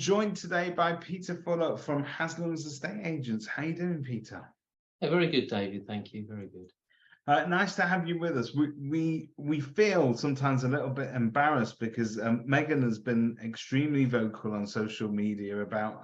joined today by Peter Fuller from Haslams Estate Agents. How you doing, Peter? Yeah, very good, David. Thank you. Very good. Nice to have you with us. We feel sometimes a little bit embarrassed because Megan has been extremely vocal on social media about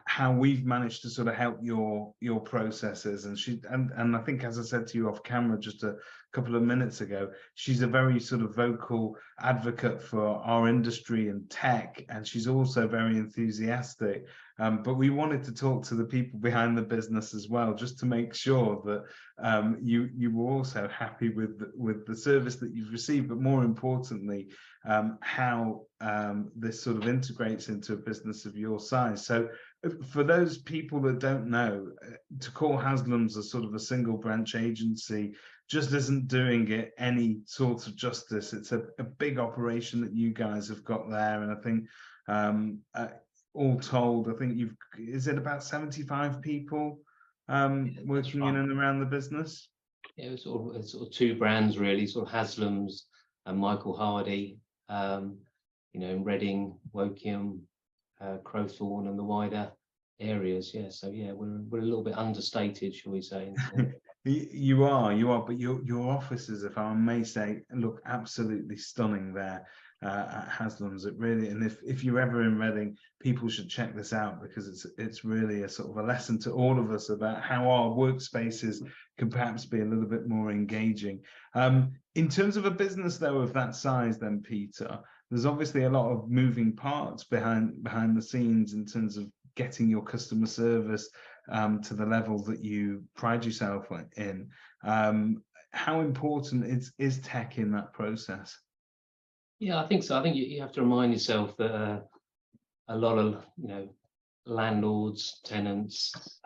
how we've managed to sort of help your processes, and I think, as I said to you off camera just a couple of minutes ago, she's a very sort of vocal advocate for our industry and tech, and she's also very enthusiastic. But we wanted to talk to the people behind the business as well, just to make sure that you were also happy with the service that you've received, but more importantly, how this sort of integrates into a business of your size. So for those people that don't know, to call Haslams a sort of a single branch agency just isn't doing it any sort of justice. It's a big operation that you guys have got there, and I think all told, I think is it about 75 people working in and around the business? Yeah, it's sort of two brands really, sort of Haslams and Michael Hardy, in Reading, Woking, Crowthorne and the wider areas. Yeah, so yeah, we're a little bit understated, shall we say. You are, but your offices, if I may say, look absolutely stunning there at Haslams. It really, and if you're ever in Reading, people should check this out, because it's really a sort of a lesson to all of us about how our workspaces can perhaps be a little bit more engaging. In terms of a business though of that size then, Peter, there's obviously a lot of moving parts behind the scenes in terms of getting your customer service to the level that you pride yourself in. How important is tech in that process? Yeah, I think so. I think you have to remind yourself that a lot of landlords, tenants,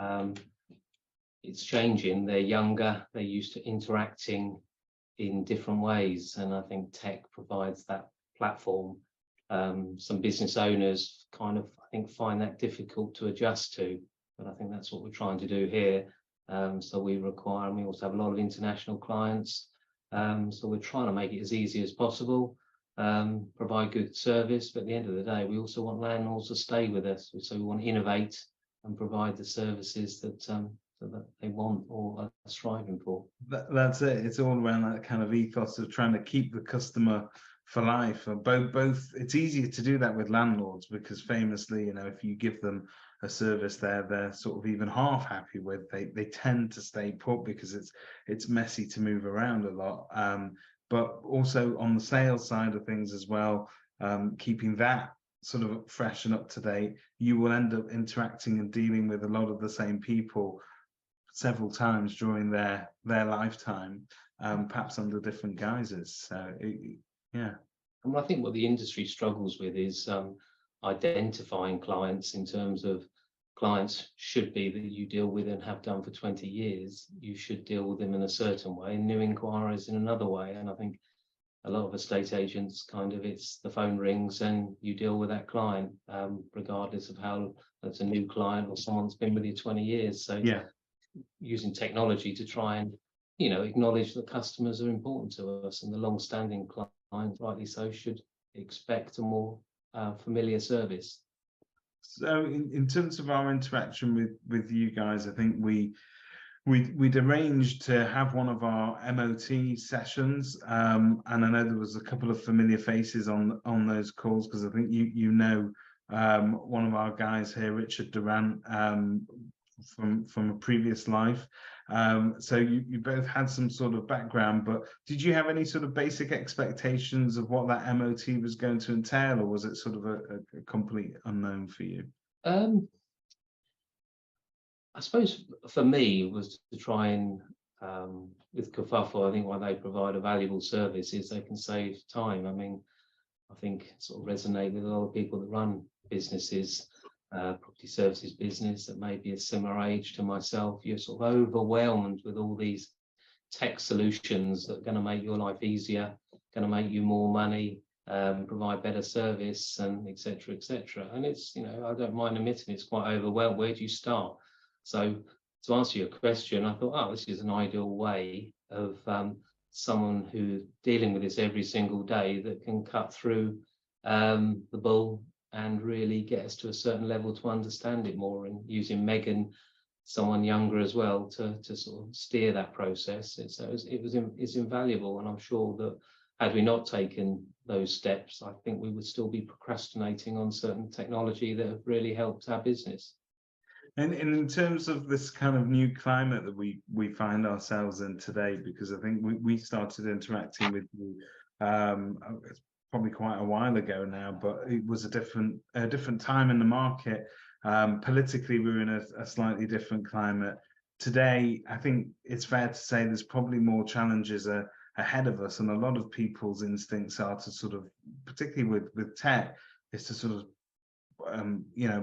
it's changing. They're younger. They're used to interacting in different ways, and I think tech provides that platform. Some business owners kind of, I think, find that difficult to adjust to, but I think that's what we're trying to do here. So we also have a lot of international clients, so we're trying to make it as easy as possible, provide good service, but at the end of the day we also want landlords to stay with us, so we want to innovate and provide the services that they want or are striving for. That's it. It's all around that kind of ethos of trying to keep the customer for life. Both it's easier to do that with landlords, because famously, if you give them a service they're sort of even half happy with, they tend to stay put, because it's messy to move around a lot. But also on the sales side of things as well, keeping that sort of fresh and up to date, you will end up interacting and dealing with a lot of the same people several times during their lifetime, perhaps under different guises. So yeah. And I think what the industry struggles with is identifying clients, in terms of clients should be that you deal with and have done for 20 years. You should deal with them in a certain way, and new inquiries in another way. And I think a lot of estate agents it's the phone rings and you deal with that client, regardless of how that's a new client or someone's been with you 20 years. So yeah, using technology to try and acknowledge that customers are important to us, and the long-standing clients, rightly so, should expect a more familiar service. So in terms of our interaction with you guys, I think we'd arranged to have one of our MOT sessions, and I know there was a couple of familiar faces on those calls, because I think one of our guys here, Richard Durant, from a previous life. So you both had some sort of background, but did you have any sort of basic expectations of what that MOT was going to entail, or was it sort of a complete unknown for you? I suppose for me was to try and, with Kerfuffle, I think why they provide a valuable service is they can save time. I mean, I think sort of resonate with a lot of people that run businesses, property services business, that may be a similar age to myself. You're sort of overwhelmed with all these tech solutions that are going to make your life easier, going to make you more money, provide better service, and etc. etc. And it's, I don't mind admitting it's quite overwhelmed. Where do you start? So to answer your question, I thought, this is an ideal way of someone who's dealing with this every single day that can cut through the bull and really get us to a certain level to understand it more, and using Megan, someone younger as well, to sort of steer that process. It's invaluable, and I'm sure that had we not taken those steps, I think we would still be procrastinating on certain technology that have really helped our business. And in terms of this kind of new climate that we find ourselves in today, because I think we started interacting with you it's probably quite a while ago now, but it was a different time in the market. Politically, we're in a slightly different climate. Today, I think it's fair to say there's probably more challenges ahead of us, and a lot of people's instincts are to sort of, particularly with tech, is to sort of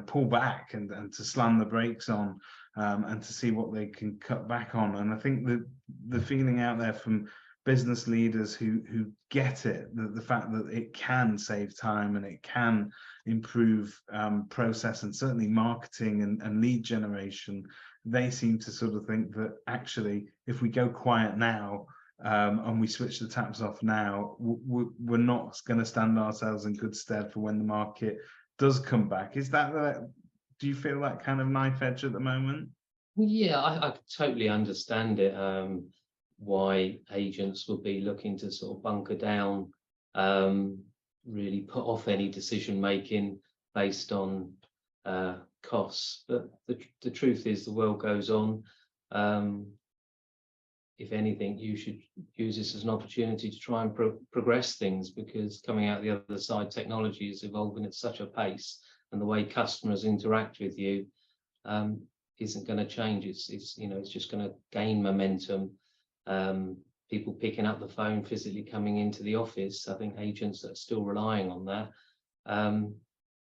pull back and to slam the brakes on, and to see what they can cut back on. And I think that the feeling out there from business leaders who get it, the fact that it can save time and it can improve process, and certainly marketing and lead generation, they seem to sort of think that actually if we go quiet now, and we switch the taps off now, we're not going to stand ourselves in good stead for when the market does come back. Is that do you feel that kind of knife edge at the moment? Yeah, I totally understand it. Why agents would be looking to sort of bunker down, really put off any decision making based on costs. But the truth is, the world goes on. If anything, you should use this as an opportunity to try and progress things, because coming out the other side, technology is evolving at such a pace, and the way customers interact with you isn't going to change. It's just going to gain momentum. People picking up the phone, physically coming into the office. I think agents are still relying on that.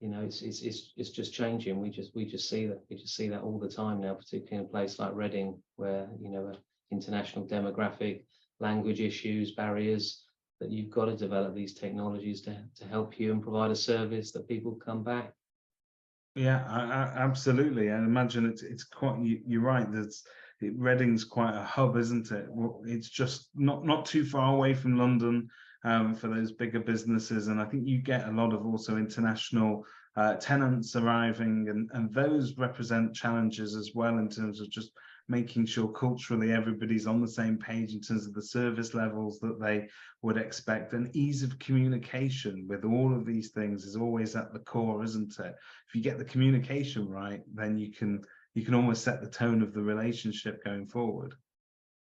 It's just changing. We just see that all the time now, particularly in a place like Reading, where international demographic, language issues, barriers, that you've got to develop these technologies to help you and provide a service that people come back. Yeah, absolutely. I imagine it's quite. You're right. Reading's quite a hub, isn't it? It's just not too far away from London for those bigger businesses, and I think you get a lot of also international tenants arriving, and those represent challenges as well in terms of just making sure culturally everybody's on the same page in terms of the service levels that they would expect, and ease of communication with all of these things is always at the core, isn't it? If you get the communication right, then you can almost set the tone of the relationship going forward.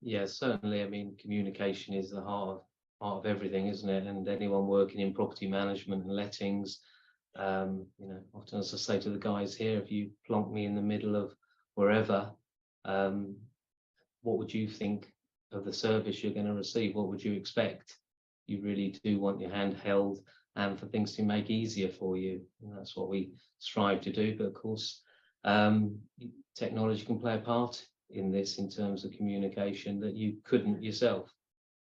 Yeah, certainly. I mean, communication is the heart of everything, isn't it? And anyone working in property management and lettings, often, as I say to the guys here, if you plonk me in the middle of wherever, what would you think of the service you're going to receive? What would you expect? You really do want your hand held and for things to make easier for you. And that's what we strive to do. But of course, technology can play a part in this in terms of communication that you couldn't yourself.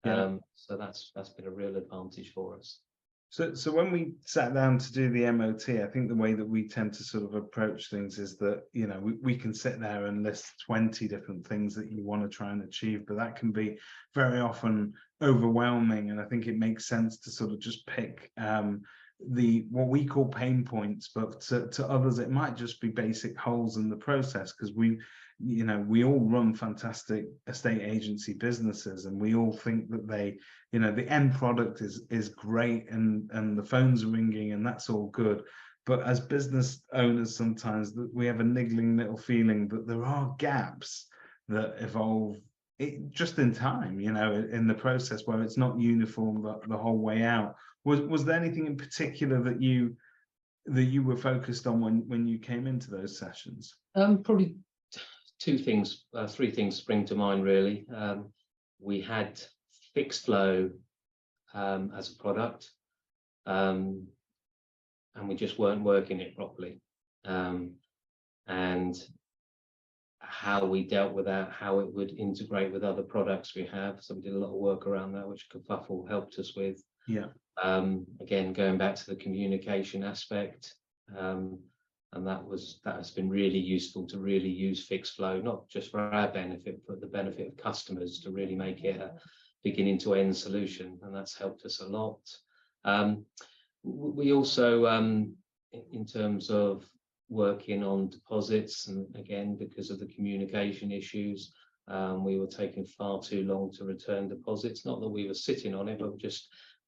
Yeah. So that's been a real advantage for us. So when we sat down to do the MOT, I think the way that we tend to sort of approach things is that, we can sit there and list 20 different things that you want to try and achieve, but that can be very often overwhelming. And I think it makes sense to sort of just pick what we call pain points, but to others, it might just be basic holes in the process, because we all run fantastic estate agency businesses, and we all think that the end product is great, and the phones are ringing and that's all good. But as business owners, sometimes we have a niggling little feeling that there are gaps that evolve just in time, in the process, where it's not uniform the whole way out. Was there anything in particular that you were focused on when you came into those sessions? Probably three things spring to mind, really. We had fixed flow as a product, and we just weren't working it properly. And how we dealt with that, how it would integrate with other products we have. So we did a lot of work around that, which Kerfuffle helped us with. Yeah. Again, going back to the communication aspect, and that has been really useful to really use fixed flow, not just for our benefit, but the benefit of customers, to really make it a beginning to end solution, and that's helped us a lot. We also in terms of working on deposits, and again, because of the communication issues, we were taking far too long to return deposits. Not that we were sitting on it, but we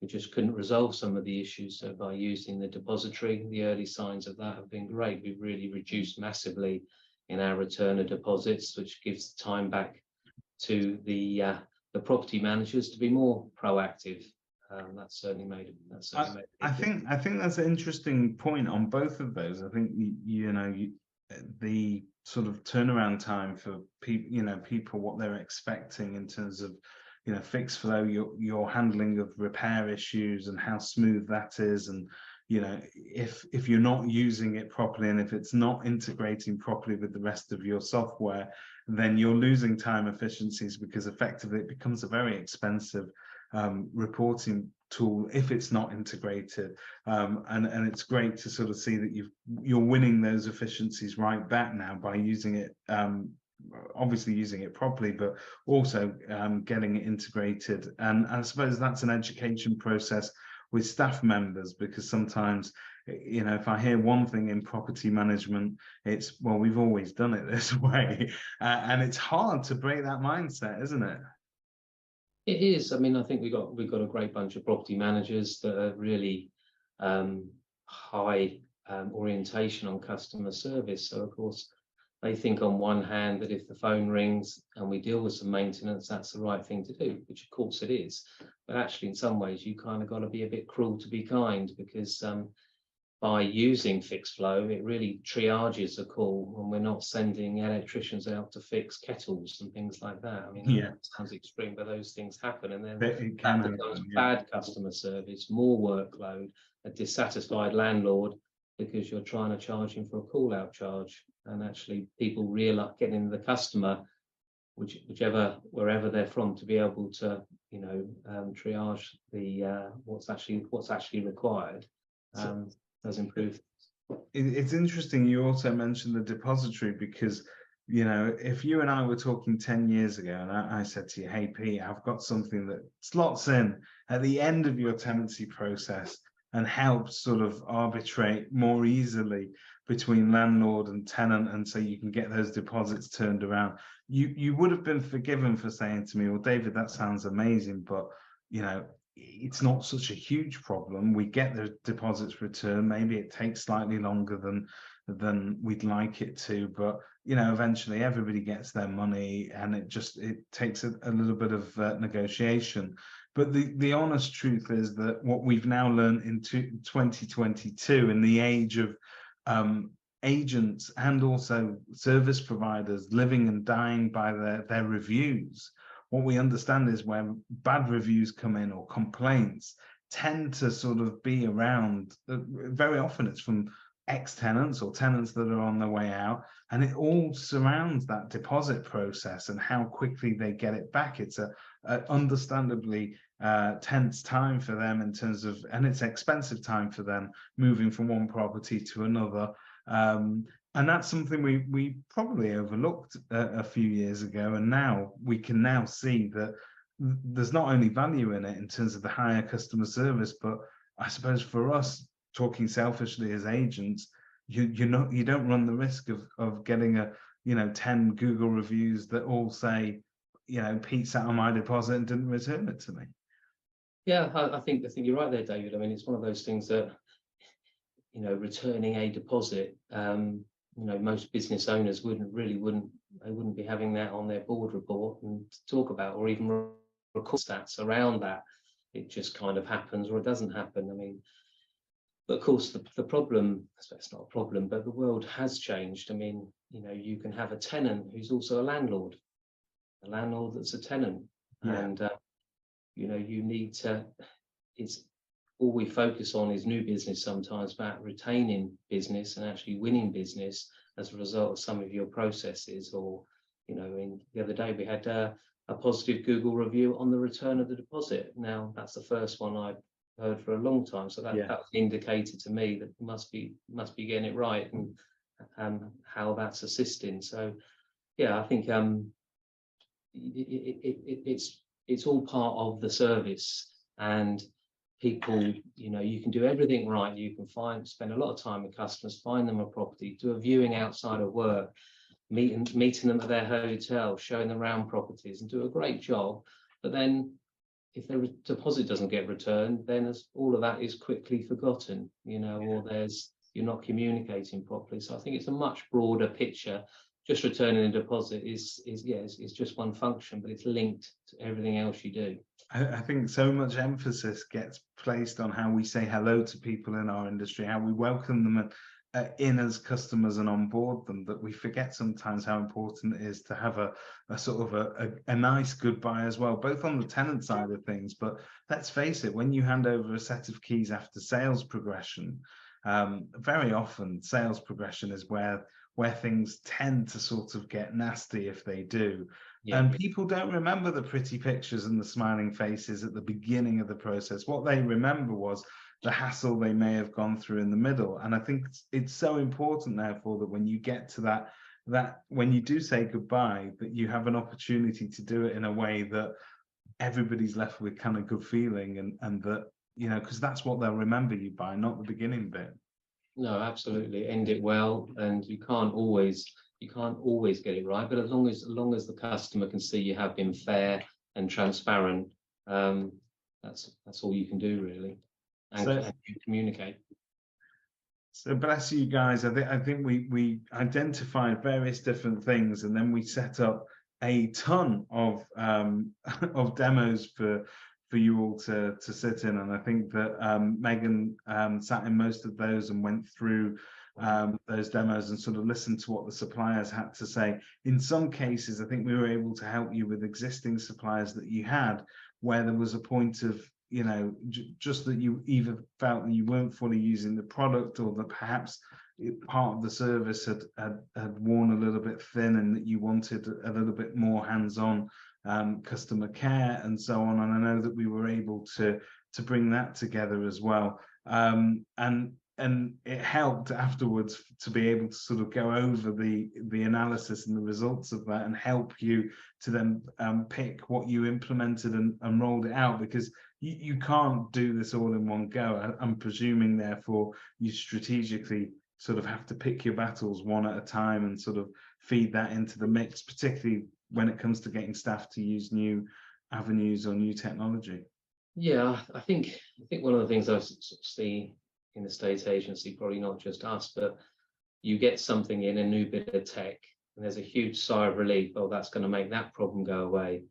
just couldn't resolve some of the issues. So by using the depository, the early signs of that have been great. We've really reduced massively in our return of deposits, which gives time back to the property managers to be more proactive. That's certainly made. I think that's an interesting point on both of those. I think the sort of turnaround time for people what they're expecting in terms of fixed flow, your handling of repair issues and how smooth that is, and if you're not using it properly and if it's not integrating properly with the rest of your software, then you're losing time efficiencies, because effectively it becomes a very expensive reporting tool if it's not integrated, and it's great to sort of see that you're winning those efficiencies right back now by using it, obviously using it properly, but also getting it integrated. And I suppose that's an education process with staff members, because sometimes, if I hear one thing in property management, it's, well, we've always done it this way, and it's hard to break that mindset, isn't it? It is. I mean, I think we've got a great bunch of property managers that are really high orientation on customer service. So of course, they think on one hand that if the phone rings and we deal with some maintenance, that's the right thing to do, which of course it is. But actually, in some ways, you kind of got to be a bit cruel to be kind, because by using fixed flow, it really triages a call, and we're not sending electricians out to fix kettles and things like that. I mean, that sounds extreme, but those things happen, and then that becomes bad customer service, more workload, a dissatisfied landlord, because you're trying to charge him for a call-out charge, and actually people realize, getting the customer, wherever they're from, to be able to triage the what's actually required. Does improve. It's interesting you also mentioned the depository, because if you and I were talking 10 years ago and I said to you, hey Pete, I've got something that slots in at the end of your tenancy process and helps sort of arbitrate more easily between landlord and tenant, and so you can get those deposits turned around, you would have been forgiven for saying to me, well, David, that sounds amazing, but it's not such a huge problem. We get the deposits returned. Maybe it takes slightly longer than we'd like it to, but eventually everybody gets their money, and it takes a little bit of negotiation. But the honest truth is that what we've now learned in 2022, in the age of agents and also service providers living and dying by their reviews, what we understand is when bad reviews come in or complaints tend to sort of be around, very often it's from ex-tenants or tenants that are on their way out, and it all surrounds that deposit process and how quickly they get it back. It's a understandably tense time for them in terms of, and it's expensive time for them moving from one property to another. And that's something we probably overlooked a few years ago, and now we can now see that there's not only value in it in terms of the higher customer service, but I suppose for us, talking selfishly as agents, you don't run the risk of getting 10 Google reviews that all say, Pete sat on my deposit and didn't return it to me. Yeah, I think you're right there, David. I mean, it's one of those things that returning a deposit, most business owners wouldn't be having that on their board report and talk about, or even record stats around that. It just kind of happens, or it doesn't happen. I mean, but of course the problem, it's not a problem, but the world has changed. I mean, you can have a tenant who's also a landlord that's a tenant, and you need to. It's all we focus on is new business sometimes, about retaining business and actually winning business as a result of some of your processes. Or, the other day we had a positive Google review on the return of the deposit. Now, that's the first one I've heard for a long time. So that indicated to me that must be getting it right, and how that's assisting. So, yeah, I think it's all part of the service. And people, you can do everything right. You can spend a lot of time with customers, find them a property, do a viewing outside of work, meeting them at their hotel, showing them around properties, and do a great job. But then if their deposit doesn't get returned, then all of that is quickly forgotten, or you're not communicating properly. So I think it's a much broader picture. Just returning a deposit is just one function, but it's linked to everything else you do. I think so much emphasis gets placed on how we say hello to people in our industry, how we welcome them in as customers and onboard them, that we forget sometimes how important it is to have a sort of a nice goodbye as well, both on the tenant side of things. But let's face it, when you hand over a set of keys after sales progression, very often sales progression is where things tend to sort of get nasty if they do. And people don't remember the pretty pictures and the smiling faces at the beginning of the process. What they remember was the hassle they may have gone through in the middle. And I think it's so important, therefore, that when you get to that when you do say goodbye, that you have an opportunity to do it in a way that everybody's left with kind of good feeling, and that, because that's what they'll remember you by, not the beginning bit. No, absolutely. End it well, and you can't always get it right, but as long as the customer can see you have been fair and transparent, that's all you can do, really, and you communicate. So bless you guys. I think we identified various different things, and then we set up a ton of demos for you all to sit in. And I think that Megan sat in most of those and went through those demos and sort of listened to what the suppliers had to say. In some cases, I think we were able to help you with existing suppliers that you had, where there was a point of, just that you either felt that you weren't fully using the product, or that perhaps part of the service had worn a little bit thin, and that you wanted a little bit more hands-on customer care and so on. And I know that we were able to bring that together as well. And it helped afterwards to be able to sort of go over the analysis and the results of that, and help you to then pick what you implemented and rolled it out, because you can't do this all in one go. I'm presuming, therefore, you strategically sort of have to pick your battles one at a time and sort of feed that into the mix, particularly when it comes to getting staff to use new avenues or new technology. Yeah, I think one of the things I see in the estate agency, probably not just us, but you get something in, a new bit of tech, and there's a huge sigh of relief. Oh, that's going to make that problem go away.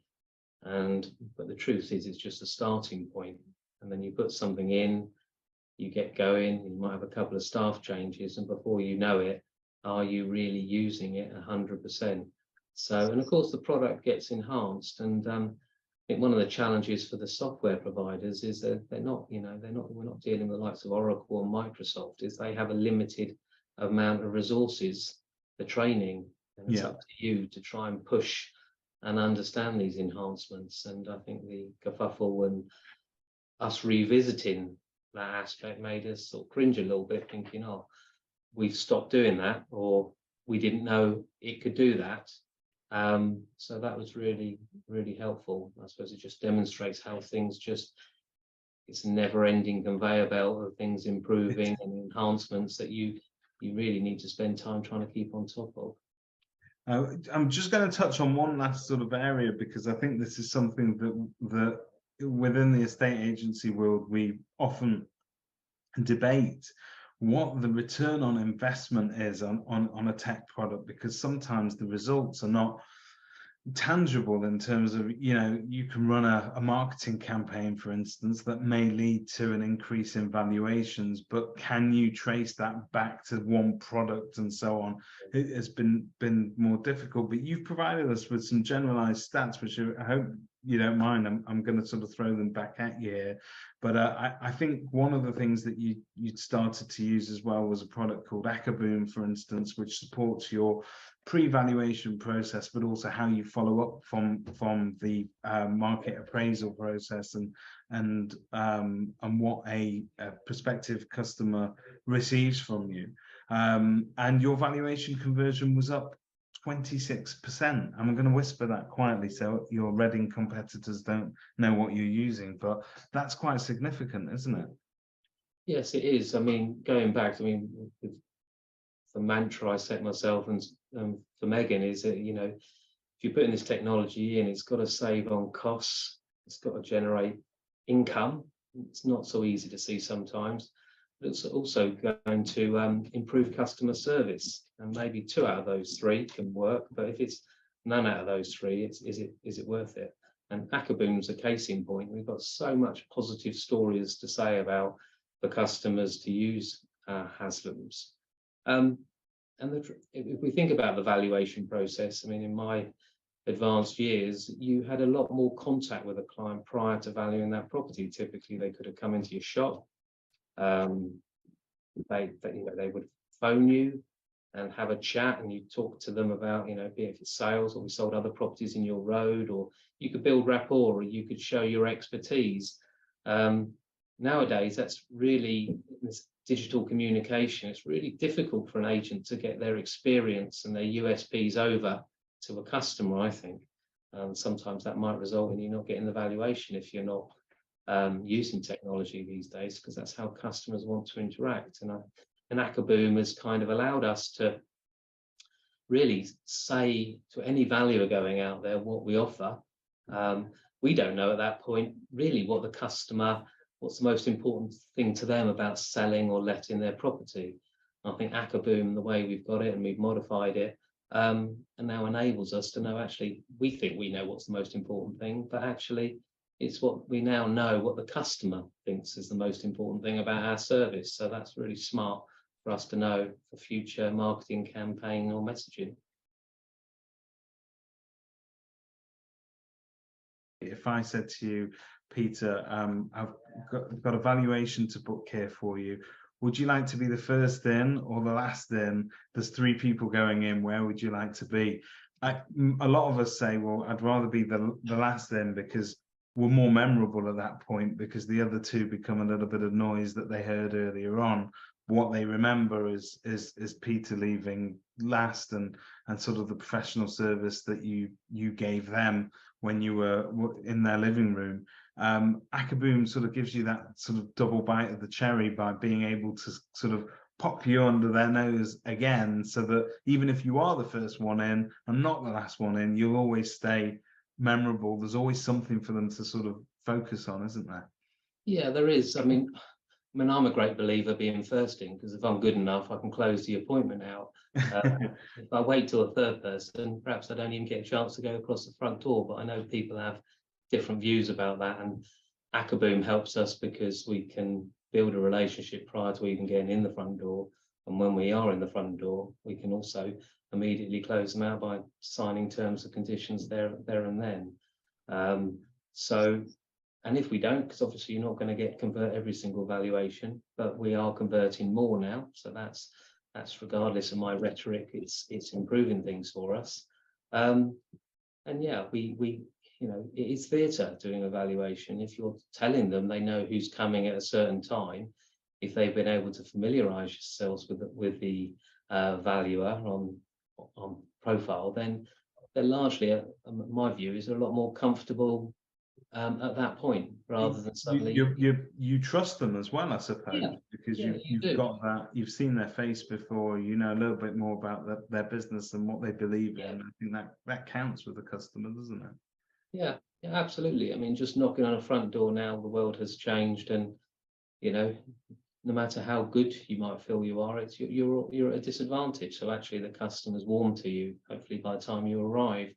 But the truth is, it's just a starting point. And then you put something in, you get going, you might have a couple of staff changes, and before you know it, are you really using it 100%? So, and of course, the product gets enhanced. And I think one of the challenges for the software providers is that we're not dealing with the likes of Oracle or Microsoft, is they have a limited amount of resources for training, and it's up to you to try and push and understand these enhancements. And I think the kerfuffle and us revisiting that aspect made us sort of cringe a little bit, thinking, oh, we've stopped doing that, or we didn't know it could do that. So that was really, really helpful. I suppose it just demonstrates how things it's a never-ending conveyor belt of things improving and enhancements that you really need to spend time trying to keep on top of. I'm just going to touch on one last sort of area, because I think this is something that within the estate agency world we often debate, what the return on investment is on a tech product, because sometimes the results are not tangible in terms of, you can run a marketing campaign, for instance, that may lead to an increase in valuations, but can you trace that back to one product and so on? It has been more difficult. But you've provided us with some generalized stats, which I hope you don't mind. I'm going to sort of throw them back at you here. But I think one of the things that you'd started to use as well was a product called Akaboom, for instance, which supports your pre-valuation process, but also how you follow up from the market appraisal process, and what a prospective customer receives from you. And your valuation conversion was up 26%. I'm going to whisper that quietly so your Reading competitors don't know what you're using, but that's quite significant, isn't it? Yes, it is. I mean, going back, I mean, the mantra I set myself and for Megan is that, you know, if you're putting this technology in, it's got to save on costs, it's got to generate income. It's not so easy to see sometimes. But it's also going to improve customer service, and maybe 2 out of those 3 can work. But if it's none out of those 3, is it worth it? And Ackerboom's a case in point. We've got so much positive stories to say about the customers to use Haslams. And if we think about the valuation process, I mean, in my advanced years, you had a lot more contact with a client prior to valuing that property. Typically, they could have come into your shop. They would phone you and have a chat, and you talk to them about, you know, be it sales, or we sold other properties in your road, or you could build rapport, or you could show your expertise. Nowadays, that's really, this digital communication, it's really difficult for an agent to get their experience and their USPs over to a customer, I think. Sometimes that might result in you not getting the valuation if you're not using technology these days, because that's how customers want to interact. And Ackerboom has kind of allowed us to really say to any valuer going out there what we offer. We don't know at that point really what the customer, what's the most important thing to them about selling or letting their property. I think Ackerboom, the way we've got it and we've modified it, and now enables us to know, actually, we think we know what's the most important thing, but actually it's what we now know what the customer thinks is the most important thing about our service. So that's really smart for us to know for future marketing campaign or messaging. If I said to you, Peter, I've got a valuation to book here for you, would you like to be the first in or the last in? There's 3 people going in, where would you like to be? A lot of us say, well, I'd rather be the last in, because we're more memorable at that point, because the other 2 become a little bit of noise that they heard earlier on. What they remember is Peter leaving last, and sort of the professional service that you gave them when you were in their living room. Ackerboom sort of gives you that sort of double bite of the cherry by being able to sort of pop you under their nose again, so that even if you are the first one in and not the last one in, you'll always stay memorable. There's always something for them to sort of focus on, isn't there? Yeah, there is. I mean, I'm a great believer being first in, because if I'm good enough, I can close the appointment out. If I wait till a third person, perhaps I don't even get a chance to go across the front door. But I know people have different views about that, and Ackerboom helps us because we can build a relationship prior to even getting in the front door. And when we are in the front door, we can also immediately close them out by signing terms and conditions there and then. And if we don't, because obviously you're not going to convert every single valuation, but we are converting more now. So that's regardless of my rhetoric, it's improving things for us. And yeah, we you know, it is theatre doing a valuation. If you're telling them they know who's coming at a certain time, if they've been able to familiarise yourselves with the valuer on profile, then they're largely, my view is, a lot more comfortable at that point, rather than suddenly you trust them as well, I suppose. Yeah, because you've got that, you've seen their face before, you know a little bit more about their business and what they believe in. I think that counts with the customer, doesn't it? Yeah, absolutely. I mean, just knocking on a front door now, the world has changed, and you know, no matter how good you might feel you are, you're at a disadvantage. So actually the customer's warm to you, hopefully, by the time you arrive.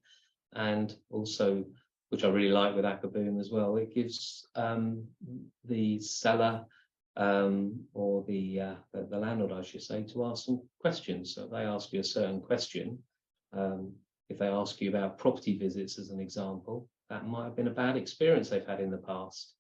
And also, which I really like with Ackerboom as well, it gives the seller or the landlord, I should say, to ask some questions. So if they ask you a certain question, if they ask you about property visits, as an example, that might have been a bad experience they've had in the past.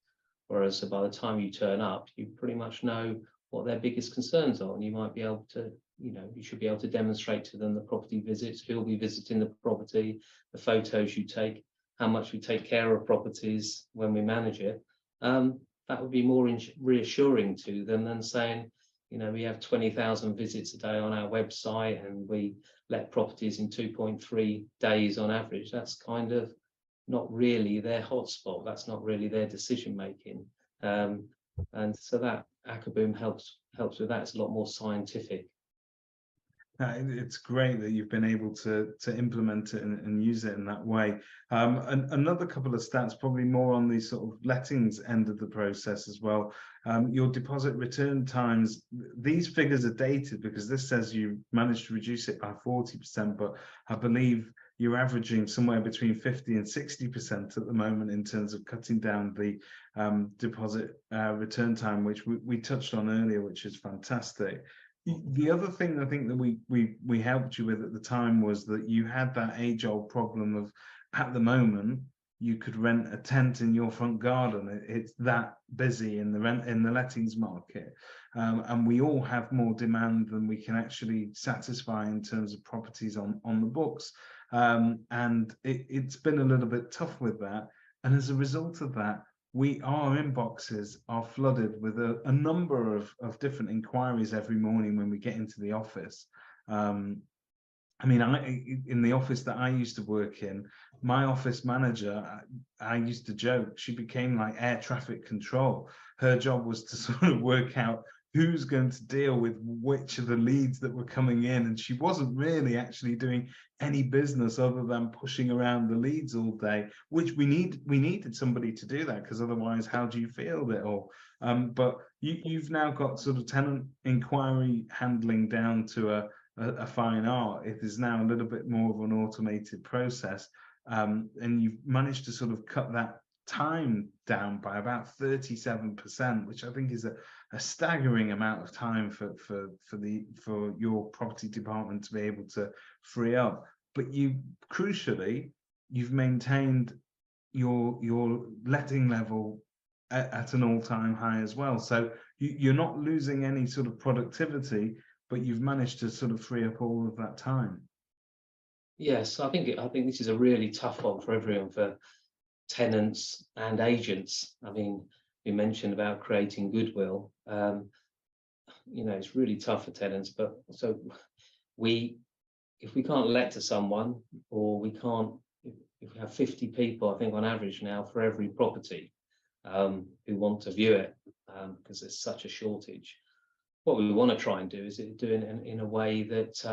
Whereas by the time you turn up, you pretty much know what their biggest concerns are, and you might be able to, you know, you should be able to demonstrate to them the property visits, who'll be visiting the property, the photos you take, how much we take care of properties when we manage it. That would be more reassuring to them than saying, You know, we have 20,000 visits a day on our website, and we let properties in 2.3 days on average. That's kind of not really their hotspot. That's not really their decision making. And so that Akaboom helps with that. It's a lot more scientific. It's great that you've been able to implement it and use it in that way. And another couple of stats, probably more on the sort of lettings end of the process as well. Your deposit return times, these figures are dated because this says you managed to reduce it by 40%, but I believe you're averaging somewhere between 50 and 60% at the moment in terms of cutting down the deposit return time, which we touched on earlier, which is fantastic. The other thing I think that we helped you with at the time was that you had that age-old problem of, at the moment, you could rent a tent in your front garden. It's that busy in the lettings market, and we all have more demand than we can actually satisfy in terms of properties on the books, and it's been a little bit tough with that. And as a result of that, our inboxes are flooded with a number of different inquiries every morning when we get into the office. I mean, in the office that I used to work in, my office manager, I used to joke, she became like air traffic control. Her job was to sort of work out who's going to deal with which of the leads that were coming in, and she wasn't really actually doing any business other than pushing around the leads all day, which we needed somebody to do that, because otherwise how do you feel it all? But you've now got sort of tenant inquiry handling down to a fine art. It is now a little bit more of an automated process, and you've managed to sort of cut that time down by about 37%, which I think is a staggering amount of time for your property department to be able to free up. But crucially, you've maintained your letting level at an all-time high as well. So you're not losing any sort of productivity, but you've managed to sort of free up all of that time. Yes, I think this is a really tough one for everyone, for tenants and agents. I mean, we mentioned about creating goodwill. You know, it's really tough for tenants, but so if we can't let to someone, or we can't, if we have 50 people, I think on average now, for every property who want to view it, because there's such a shortage, what we want to try and do is do it in a way that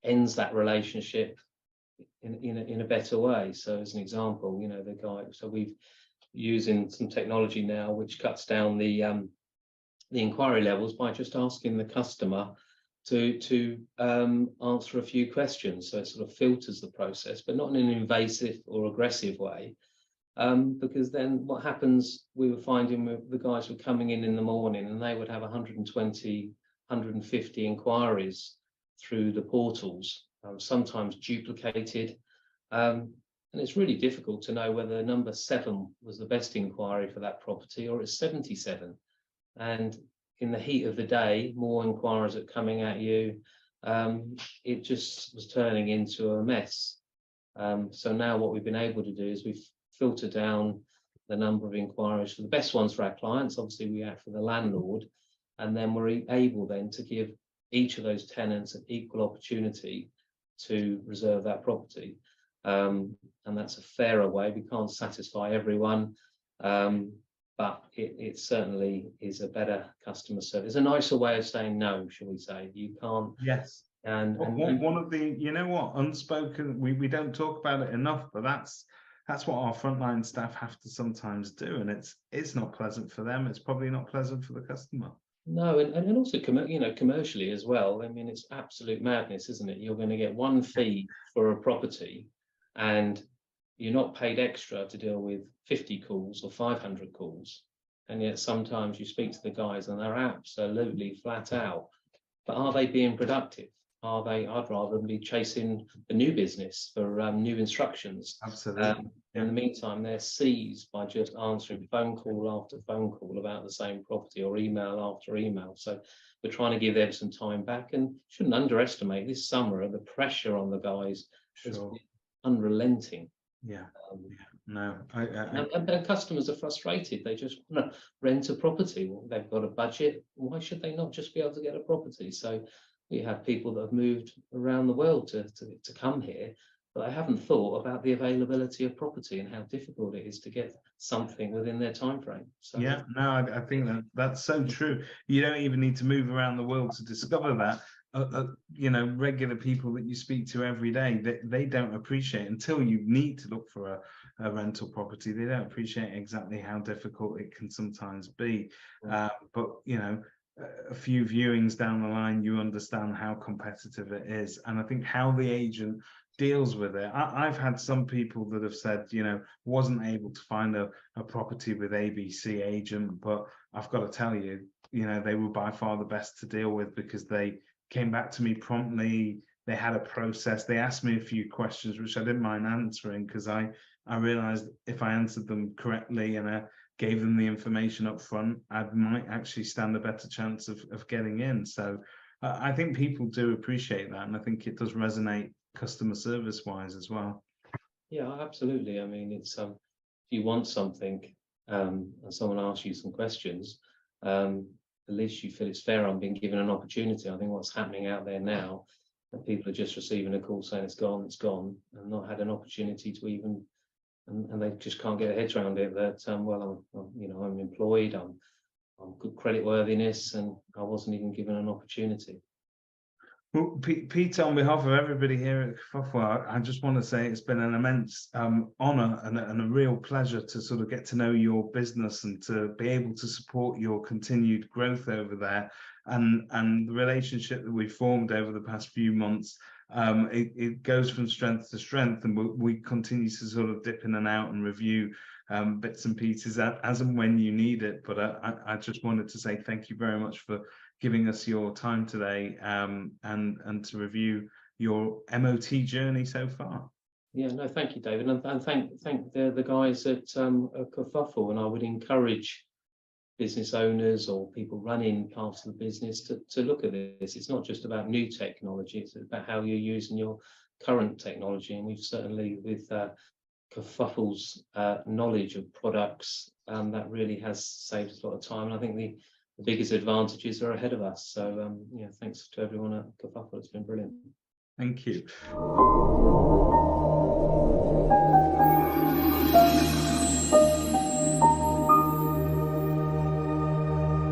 ends that relationship in a better way. So as an example, you know, the guy, so we've using some technology now which cuts down the inquiry levels by just asking the customer to answer a few questions. So it sort of filters the process, but not in an invasive or aggressive way. Because then what happens, we were finding the guys were coming in the morning and they would have 120, 150 inquiries through the portals, sometimes duplicated. And it's really difficult to know whether number 7 was the best inquiry for that property, or it's 77. And in the heat of the day, more inquiries are coming at you. It just was turning into a mess. So now what we've been able to do is we've filtered down the number of inquiries for the best ones for our clients. Obviously, we act for the landlord, and then we're able then to give each of those tenants an equal opportunity to reserve that property. And that's a fairer way. We can't satisfy everyone, but it certainly is a better customer service. A nicer way of saying no, shall we say. You can't. Yes. And one of the, you know what, unspoken, we don't talk about it enough, but that's what our frontline staff have to sometimes do, and it's not pleasant for them. It's probably not pleasant for the customer. No, and also, you know, commercially as well. I mean, it's absolute madness, isn't it? You're going to get one fee for a property, and you're not paid extra to deal with 50 calls or 500 calls. And yet sometimes you speak to the guys and they're absolutely flat out. But are they being productive? Are they? I'd rather than be chasing the new business for new instructions. Absolutely. In the meantime, they're seized by just answering phone call after phone call about the same property, or email after email. So we're trying to give them some time back, and shouldn't underestimate this summer the pressure on the guys. Sure. Unrelenting. Yeah. Um, No, and customers are frustrated. They just want to rent a property. Well, they've got a budget. Why should they not just be able to get a property? So we have people that have moved around the world to come here, but they haven't thought about the availability of property and how difficult it is to get something within their time frame. So yeah, no, I think that's so true. You don't even need to move around the world to discover that. You know, regular people that you speak to every day, they don't appreciate, until you need to look for a rental property, they don't appreciate exactly how difficult it can sometimes be. But you know, a few viewings down the line, you understand how competitive it is. And I think how the agent deals with it. I've had some people that have said, you know, wasn't able to find a property with ABC agent, but I've got to tell you, you know, they were by far the best to deal with, because they came back to me promptly. They had a process. They asked me a few questions, which I didn't mind answering, because I realized if I answered them correctly and I gave them the information up front, I might actually stand a better chance of getting in. So I think people do appreciate that. And I think it does resonate customer service wise as well. yeah, absolutely. I mean, it's if you want something and someone asks you some questions, at least you feel it's fair. I'm being given an opportunity. I think what's happening out there now, that people are just receiving a call saying it's gone, and not had an opportunity to even, and they just can't get their heads around it. That well, you know, I'm employed, I'm good credit worthiness, and I wasn't even given an opportunity. Well, Pete, on behalf of everybody here at Kerfuffle, I just want to say it's been an immense honour and a real pleasure to sort of get to know your business and to be able to support your continued growth over there, and the relationship that we've formed over the past few months. It goes from strength to strength, and we continue to sort of dip in and out and review bits and pieces as and when you need it. But I just wanted to say thank you very much for giving us your time today, and to review your MOT journey so far. Yeah, no, thank you, David, and thank the guys at Kerfuffle. And I would encourage business owners or people running parts of the business to look at this. It's not just about new technology; it's about how you're using your current technology. And we've certainly, with Kerfuffle's knowledge of products, that really has saved us a lot of time. And I think the biggest advantages are ahead of us. So yeah, thanks to everyone at Kerfuffle. It's been brilliant. Thank you.